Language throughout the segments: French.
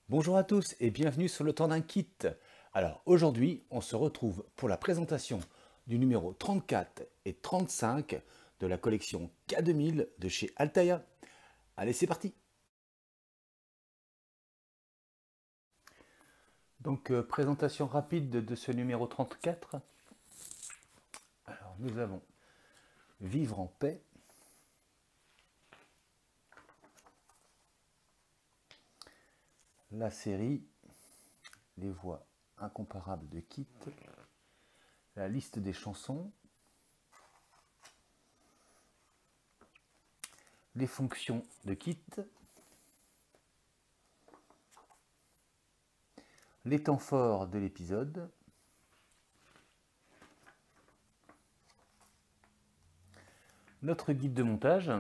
Bonjour à tous et bienvenue sur le temps d'un kit. Alors aujourd'hui, on se retrouve pour la présentation du numéro 34 et 35 de la collection K2000 de chez Altaïa. Allez, c'est parti. Donc présentation rapide de ce numéro 34. Alors nous avons Vivre en paix. La série, les voix incomparables de Kit, la liste des chansons, les fonctions de Kit, les temps forts de l'épisode, notre guide de montage,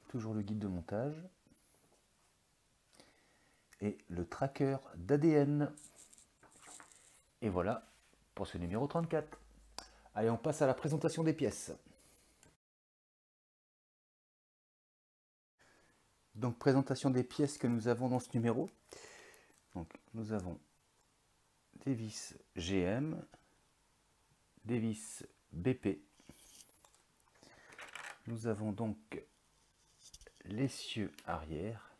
toujours le guide de montage, et le tracker d'ADN. Et voilà pour ce numéro 34. Allez, on passe à la présentation des pièces. Donc, présentation des pièces que nous avons dans ce numéro. Donc, nous avons des vis GM, des vis BP. Nous avons donc l'essieu arrière,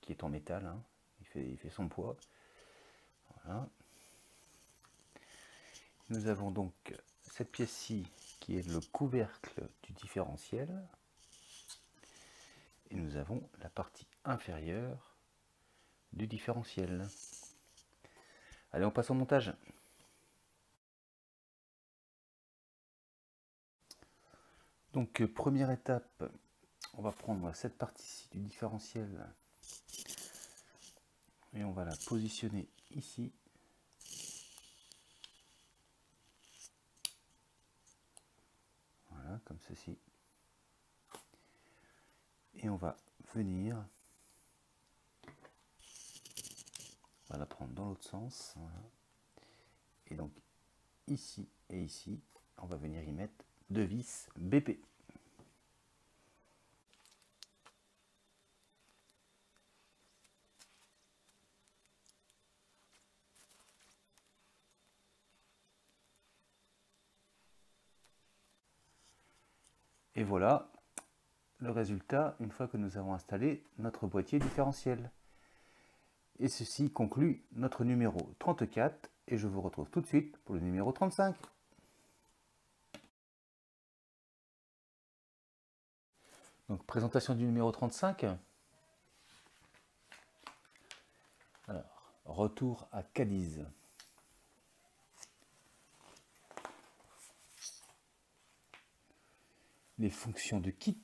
qui est en métal, hein. Il fait son poids. Voilà. Nous avons donc cette pièce-ci qui est le couvercle du différentiel. Et nous avons la partie inférieure du différentiel. Allez, on passe au montage. Donc, première étape, on va prendre cette partie-ci du différentiel et on va la positionner ici. Voilà, comme ceci. Et on va venir, on va la prendre dans l'autre sens. Voilà. Et donc, ici et ici, on va venir y mettre deux vis BP. Et voilà le résultat une fois que nous avons installé notre boîtier différentiel. Et ceci conclut notre numéro 34 et je vous retrouve tout de suite pour le numéro 35. Donc présentation du numéro 35. Alors, retour à Cadiz. Les fonctions de kit.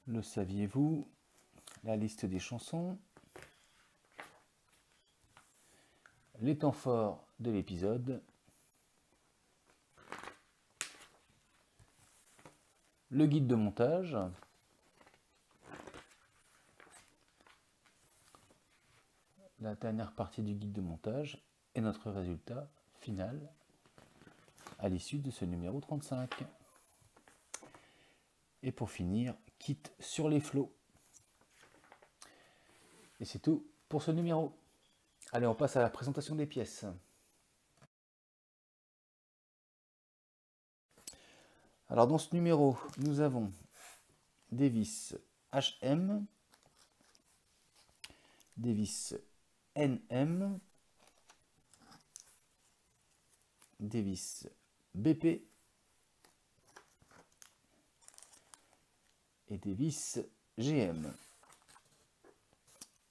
Le saviez-vous? La liste des chansons. Les temps forts de l'épisode. Le guide de montage. La dernière partie du guide de montage et notre résultat final à l'issue de ce numéro 35. Et pour finir, kit sur les flots. Et c'est tout pour ce numéro. Allez, on passe à la présentation des pièces. Alors dans ce numéro, nous avons des vis HM, des vis NM, des vis BP et des vis GM.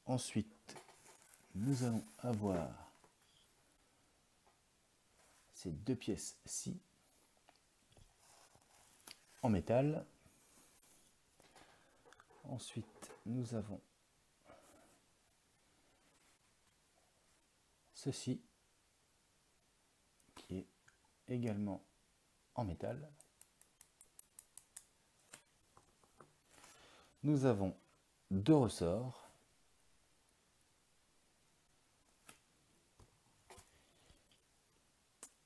Ensuite, nous allons avoir ces deux pièces-ci en métal. Ensuite, nous avons ceci qui est également en métal. Nous avons deux ressorts.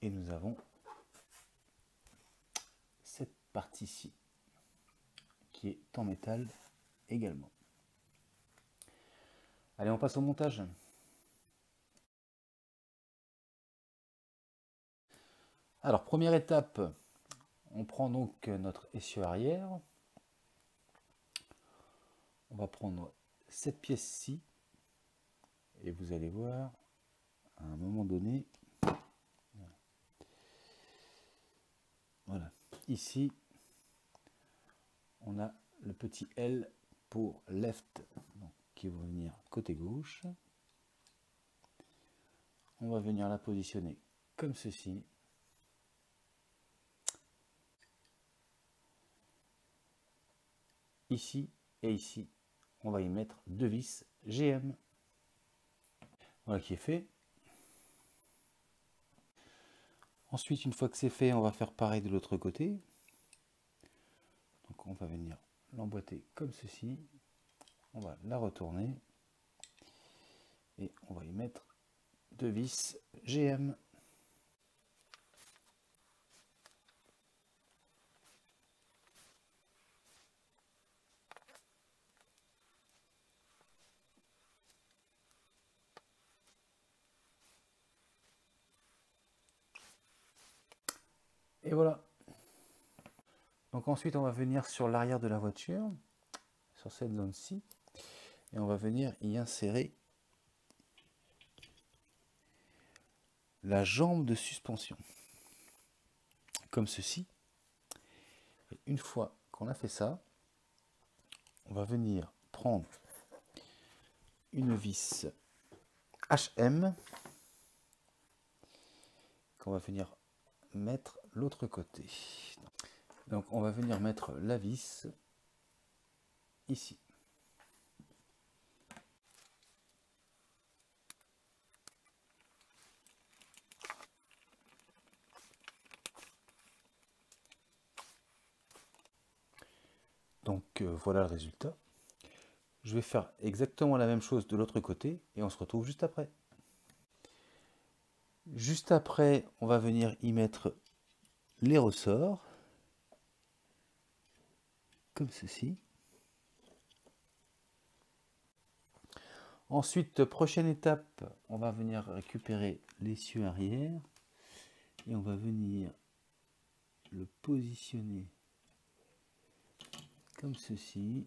Et nous avons cette partie-ci qui est en métal également. Allez, on passe au montage. Alors, première étape, on prend donc notre essieu arrière. On va prendre cette pièce-ci et vous allez voir, à un moment donné, voilà, ici, on a le petit L pour left, donc, qui va venir côté gauche. On va venir la positionner comme ceci. Ici et ici, on va y mettre 2 vis GM. Voilà qui est fait. Ensuite, une fois que c'est fait, on va faire pareil de l'autre côté. Donc on va venir l'emboîter comme ceci. On va la retourner. Et on va y mettre 2 vis GM. Et voilà. Donc ensuite, on va venir sur l'arrière de la voiture, sur cette zone-ci, et on va venir y insérer la jambe de suspension, comme ceci. Et une fois qu'on a fait ça, on va venir prendre une vis HM qu'on va venir mettre l'autre côté. Donc on va venir mettre la vis ici. Donc voilà le résultat. Je vais faire exactement la même chose de l'autre côté et on se retrouve juste après. Juste après, on va venir y mettre les ressorts, comme ceci. Ensuite, prochaine étape, on va venir récupérer l'essieu arrière et on va venir le positionner comme ceci.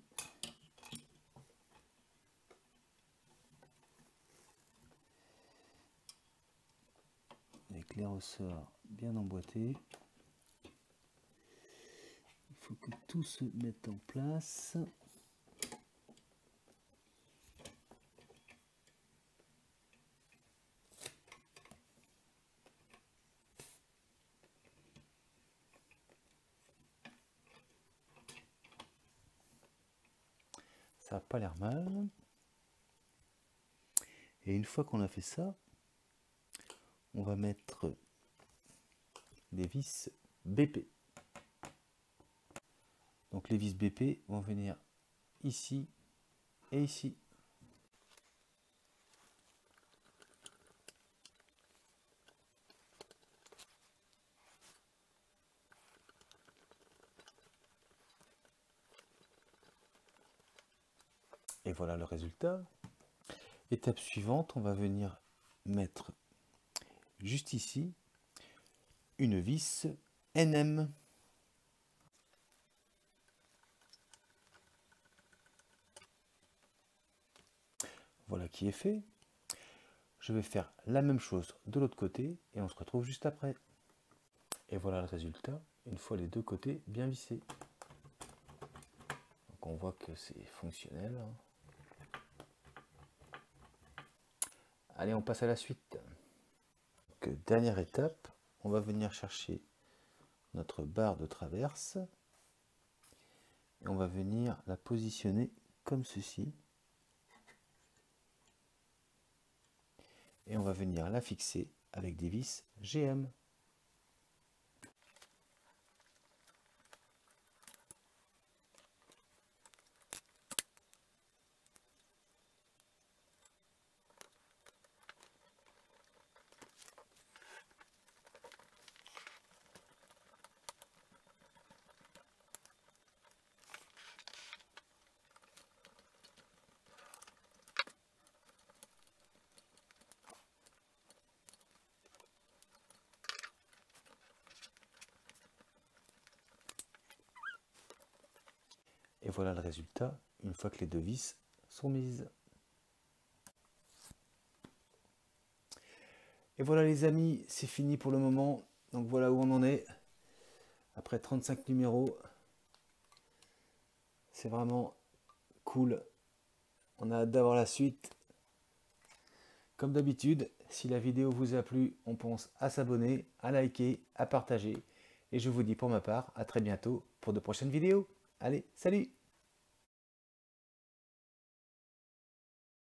Avec les ressorts bien emboîtés. Il faut que tout se mette en place. Ça n'a pas l'air mal. Et une fois qu'on a fait ça, on va mettre les vis BP. Donc les vis BP vont venir ici et ici. Et voilà le résultat. Étape suivante, on va venir mettre juste ici une vis NM. Voilà qui est fait. Je vais faire la même chose de l'autre côté et on se retrouve juste après. Et voilà le résultat, une fois les deux côtés bien vissés. Donc on voit que c'est fonctionnel. Allez, on passe à la suite. Donc, dernière étape, on va venir chercher notre barre de traverse et on va venir la positionner comme ceci. Et on va venir la fixer avec des vis GM. Et voilà le résultat une fois que les 2 vis sont mises. Et voilà les amis, c'est fini pour le moment. Donc voilà où on en est. Après 35 numéros. C'est vraiment cool. On a hâte d'avoir la suite. Comme d'habitude, si la vidéo vous a plu, on pense à s'abonner, à liker, à partager. Et je vous dis pour ma part, à très bientôt pour de prochaines vidéos. Allez, salut!